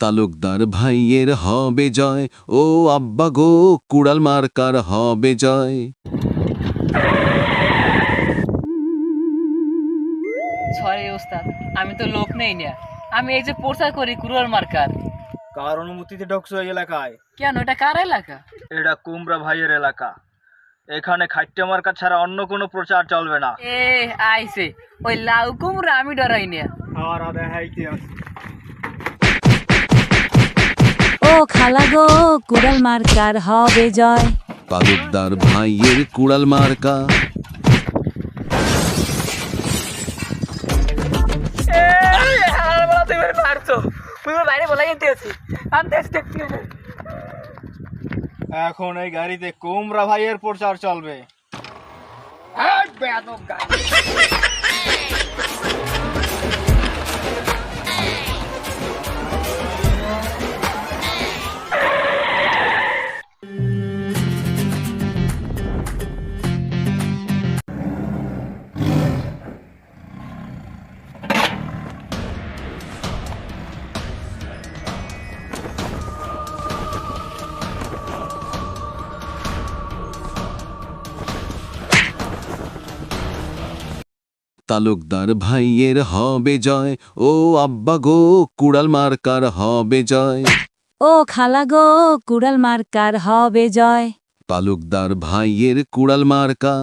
তালুকদার ভাইয়ের হবে জয়, ও আব্বা গো কুড়াল মার্কার হবে জয়। সরি ওস্তাদ, আমি তো লোক নেই না। আমি এই যে প্রচার করি কুড়াল মার্কার। কার অনুমতিতে ঢুকছো এই এলাকায়? কেন, এটা কার এলাকা? এটা কুমড়া ভাইয়ের এলাকা। এখানে খাইটে মার্কা ছাড়া অন্য কোনো প্রচার চলবে না। এ আইছে ওই লাউ কুমড়া, আমি ডরাই না। আর দেখাইতে আছে। ও খালা গো কুড়াল মার্কার হবে জয়। তালুকদার ভাইয়ের কুড়াল মার্কা। এখন এই গাড়িতে কুমড়া ভাইয়ের প্রচার চলবে। তালুকদার ভাইয়ের হবে জয়, ও আব্বা গো কুড়াল মার্কার হবে জয়। ও খালা গো কুড়াল মার্কার হবে জয়। তালুকদার ভাইয়ের কুড়াল মার্কা।